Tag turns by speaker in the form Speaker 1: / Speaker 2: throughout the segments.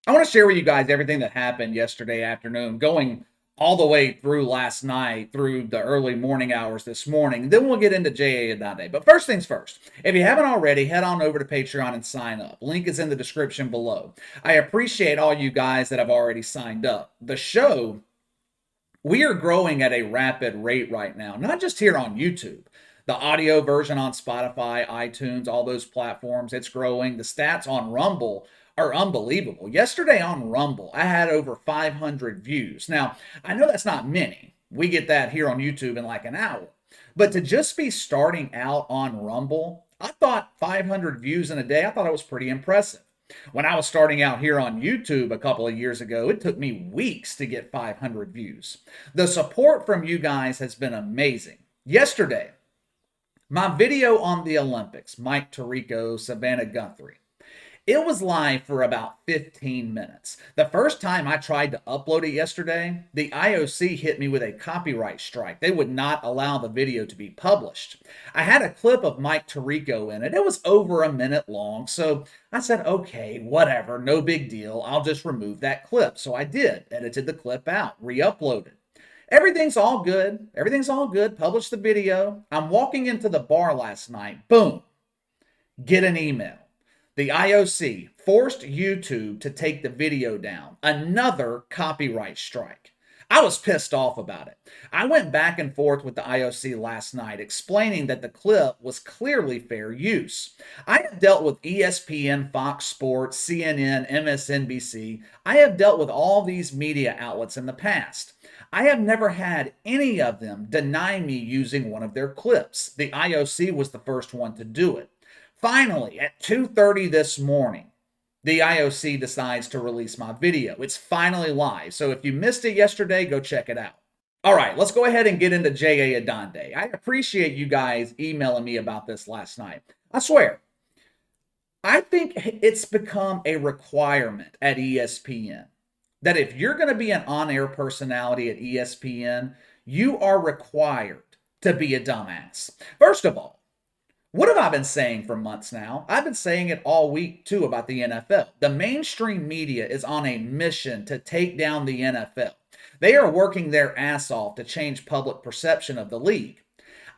Speaker 1: I want to share with you guys everything that happened yesterday afternoon, going all the way through last night, through the early morning hours this morning. Then we'll get into JA Adande. But first things first, if you haven't already, head on over to Patreon and sign up. Link is in the description below. I appreciate all you guys that have already signed up. The show, we are growing at a rapid rate right now, not just here on YouTube. The audio version on Spotify, iTunes, all those platforms, it's growing. The stats on Rumble are unbelievable. Yesterday on Rumble, I had over 500 views. Now, I know that's not many. We get that here on YouTube in like an hour. But to just be starting out on Rumble, I thought 500 views in a day, I thought it was pretty impressive. When I was starting out here on YouTube a couple of years ago, it took me weeks to get 500 views. The support from you guys has been amazing. Yesterday, my video on the Olympics, Mike Tirico, Savannah Guthrie, it was live for about 15 minutes. The first time I tried to upload it yesterday, the IOC hit me with a copyright strike. They would not allow the video to be published. I had a clip of Mike Tirico in it. It was over a minute long, so I said, okay, whatever, no big deal. I'll just remove that clip. So I did, edited the clip out, re-uploaded. Everything's all good. Everything's all good. Published the video. I'm walking into the bar last night. Boom. Get an email. The IOC forced YouTube to take the video down. Another copyright strike. I was pissed off about it. I went back and forth with the IOC last night explaining that the clip was clearly fair use. I have dealt with ESPN, Fox Sports, CNN, MSNBC. I have dealt with all these media outlets in the past. I have never had any of them deny me using one of their clips. The IOC was the first one to do it. Finally, at 2:30 this morning, the IOC decides to release my video. It's finally live, so if you missed it yesterday, go check it out. All right, let's go ahead and get into JA Adande. I appreciate you guys emailing me about this last night. I swear, I think it's become a requirement at ESPN that if you're going to be an on-air personality at ESPN, you are required to be a dumbass. First of all, what have I been saying for months now? I've been saying it all week, too, about the NFL. The mainstream media is on a mission to take down the NFL. They are working their ass off to change public perception of the league.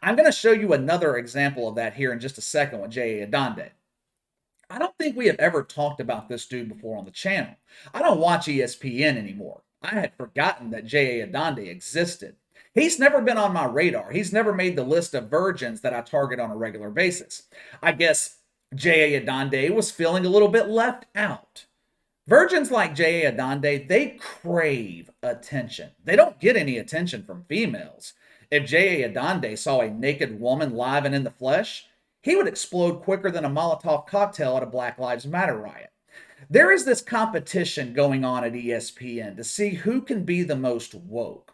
Speaker 1: I'm going to show you another example of that here in just a second with JA Adande. I don't think we have ever talked about this dude before on the channel. I don't watch ESPN anymore. I had forgotten that JA Adande existed. He's never been on my radar. He's never made the list of virgins that I target on a regular basis. I guess JA Adande was feeling a little bit left out. Virgins like JA Adande, they crave attention. They don't get any attention from females. If JA Adande saw a naked woman live and in the flesh, he would explode quicker than a Molotov cocktail at a Black Lives Matter riot. There is this competition going on at ESPN to see who can be the most woke.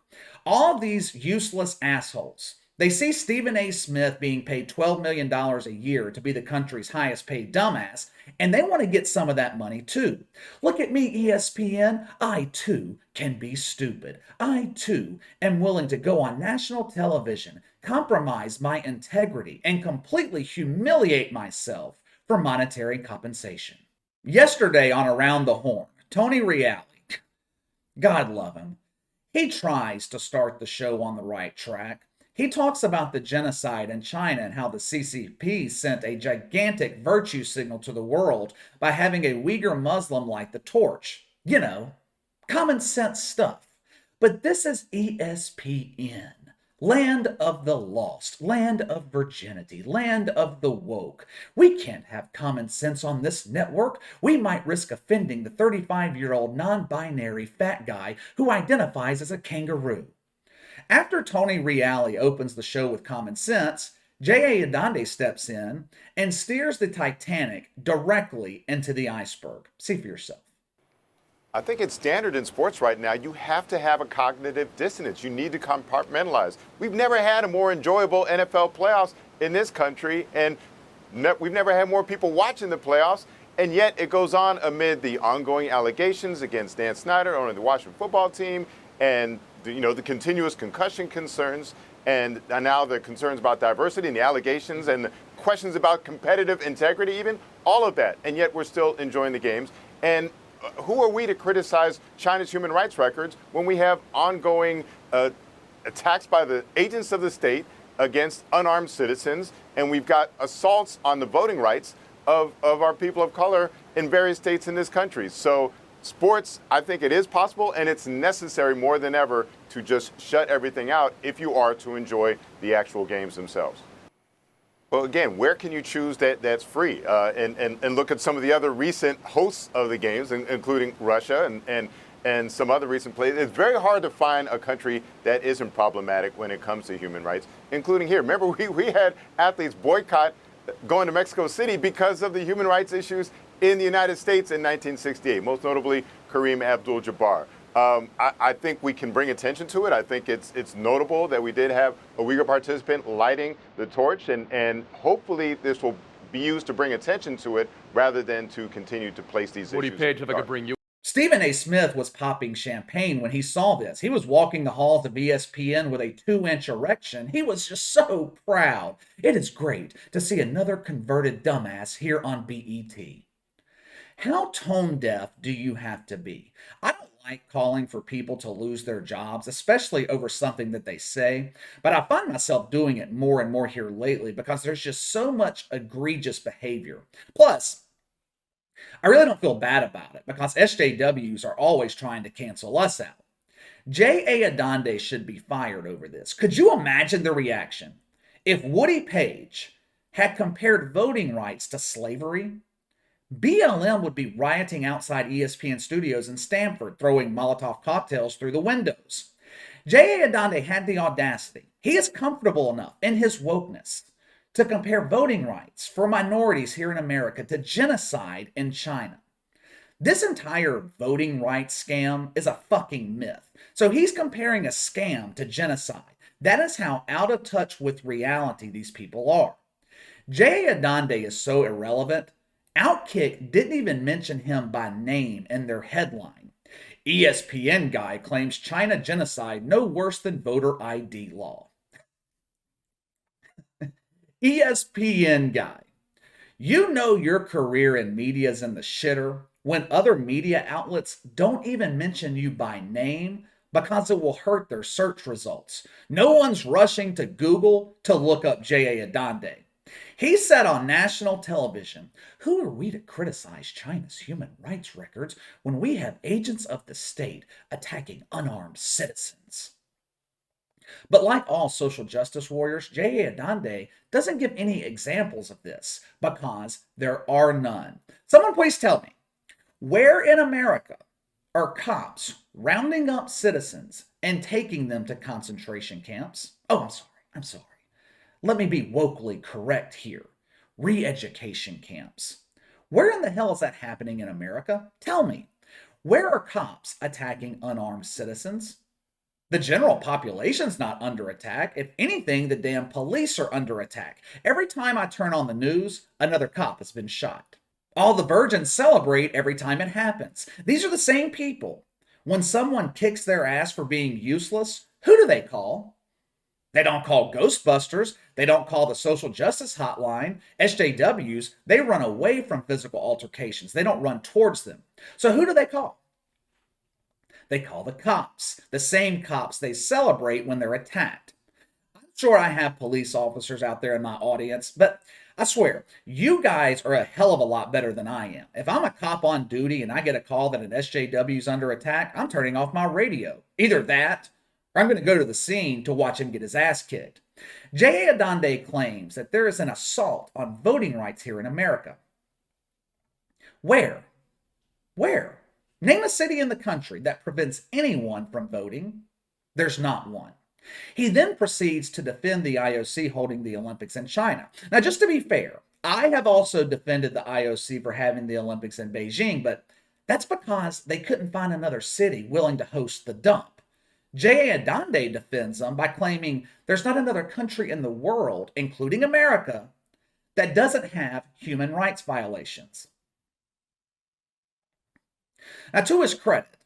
Speaker 1: All of these useless assholes, they see Stephen A. Smith being paid $12 million a year to be the country's highest paid dumbass, and they want to get some of that money too. Look at me, ESPN. I too can be stupid. I too am willing to go on national television, compromise my integrity, and completely humiliate myself for monetary compensation. Yesterday on Around the Horn, Tony Reali, God love him, he tries to start the show on the right track. He talks about the genocide in China and how the CCP sent a gigantic virtue signal to the world by having a Uyghur Muslim light the torch. You know, common sense stuff. But this is ESPN. Land of the lost, land of virginity, land of the woke. We can't have common sense on this network. We might risk offending the 35-year-old non-binary fat guy who identifies as a kangaroo. After Tony Reali opens the show with common sense, JA Adande steps in and steers the Titanic directly into the iceberg. See for yourself.
Speaker 2: I think it's standard in sports right now. You have to have a cognitive dissonance. You need to compartmentalize. We've never had a more enjoyable NFL playoffs in this country, and we've never had more people watching the playoffs, and yet it goes on amid the ongoing allegations against Dan Snyder, owner of the Washington football team, and the continuous concussion concerns, and now the concerns about diversity and the allegations and the questions about competitive integrity even, all of that, and yet we're still enjoying the games. And who are we to criticize China's human rights records when we have ongoing attacks by the agents of the state against unarmed citizens, and we've got assaults on the voting rights of our people of color in various states in this country? So sports, I think it is possible, and it's necessary more than ever to just shut everything out if you are to enjoy the actual games themselves. Well, again, where can you choose that's free? And look at some of the other recent hosts of the games, including Russia and some other recent plays. It's very hard to find a country that isn't problematic when it comes to human rights, including here. Remember, we had athletes boycott going to Mexico City because of the human rights issues in the United States in 1968, most notably Kareem Abdul-Jabbar. I think we can bring attention to it. I think it's notable that we did have a Uyghur participant lighting the torch, and hopefully this will be used to bring attention to it rather than to continue to place these
Speaker 3: Woody
Speaker 2: issues.
Speaker 3: Page, if I could bring you.
Speaker 1: Stephen A. Smith was popping champagne when he saw this. He was walking the halls of ESPN with a 2-inch erection. He was just so proud. It is great to see another converted dumbass here on BET. How tone deaf do you have to be? I don't like calling for people to lose their jobs, especially over something that they say, but I find myself doing it more and more here lately because there's just so much egregious behavior. Plus, I really don't feel bad about it because SJWs are always trying to cancel us out. JA Adande should be fired over this. Could you imagine the reaction if Woody Page had compared voting rights to slavery? BLM would be rioting outside ESPN studios in Stamford, throwing Molotov cocktails through the windows. JA Adande had the audacity. He is comfortable enough in his wokeness to compare voting rights for minorities here in America to genocide in China. This entire voting rights scam is a fucking myth. So he's comparing a scam to genocide. That is how out of touch with reality these people are. JA Adande is so irrelevant. Outkick didn't even mention him by name in their headline. ESPN guy claims China genocide no worse than voter ID law. ESPN guy, you know your career in media is in the shitter when other media outlets don't even mention you by name because it will hurt their search results. No one's rushing to Google to look up JA Adande. He said on national television, who are we to criticize China's human rights records when we have agents of the state attacking unarmed citizens? But like all social justice warriors, JA Adande doesn't give any examples of this because there are none. Someone please tell me, where in America are cops rounding up citizens and taking them to concentration camps? Oh, I'm sorry. Let me be wokely correct here. Re-education camps. Where in the hell is that happening in America? Tell me. Where are cops attacking unarmed citizens? The general population's not under attack. If anything, the damn police are under attack. Every time I turn on the news, another cop has been shot. All the virgins celebrate every time it happens. These are the same people. When someone kicks their ass for being useless, who do they call? They don't call Ghostbusters. They don't call the social justice hotline. SJWs, they run away from physical altercations. They don't run towards them. So who do they call? They call the cops, the same cops they celebrate when they're attacked. I'm sure I have police officers out there in my audience, but I swear, you guys are a hell of a lot better than I am. If I'm a cop on duty and I get a call that an SJW is under attack, I'm turning off my radio. Either that, or I'm going to go to the scene to watch him get his ass kicked. JA Adande claims that there is an assault on voting rights here in America. Where? Where? Name a city in the country that prevents anyone from voting. There's not one. He then proceeds to defend the IOC holding the Olympics in China. Now, just to be fair, I have also defended the IOC for having the Olympics in Beijing, but that's because they couldn't find another city willing to host the dump. JA Adande defends them by claiming there's not another country in the world, including America, that doesn't have human rights violations. Now, to his credit,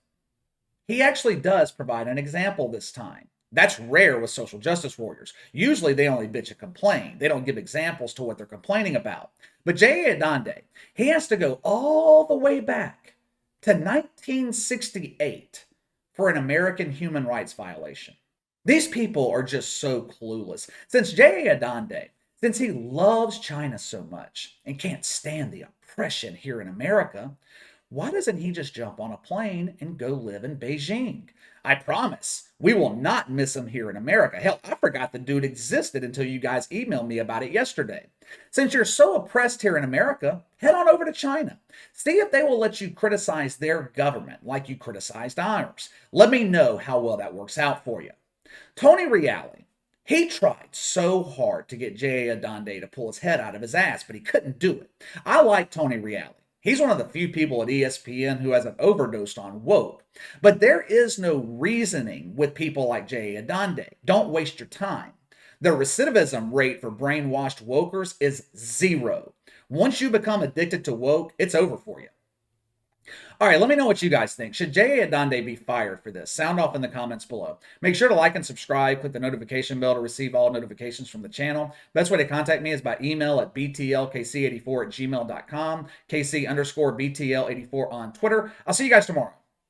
Speaker 1: he actually does provide an example this time. That's rare with social justice warriors. Usually they only bitch and complain. They don't give examples to what they're complaining about. But JA Adande, he has to go all the way back to 1968 for an American human rights violation. These people are just so clueless. Since JA Adande, since he loves China so much and can't stand the oppression here in America, why doesn't he just jump on a plane and go live in Beijing? I promise we will not miss him here in America. Hell, I forgot the dude existed until you guys emailed me about it yesterday. Since you're so oppressed here in America, head on over to China. See if they will let you criticize their government like you criticized ours. Let me know how well that works out for you. Tony Reale, he tried so hard to get JA Adande to pull his head out of his ass, but he couldn't do it. I like Tony Reale. He's one of the few people at ESPN who hasn't overdosed on woke. But there is no reasoning with people like JA Adande. Don't waste your time. The recidivism rate for brainwashed wokers is 0. Once you become addicted to woke, it's over for you. All right, let me know what you guys think. Should JA Adande be fired for this? Sound off in the comments below. Make sure to like and subscribe. Click the notification bell to receive all notifications from the channel. Best way to contact me is by email at btlkc84@gmail.com, KC_BTL84 on Twitter. I'll see you guys tomorrow.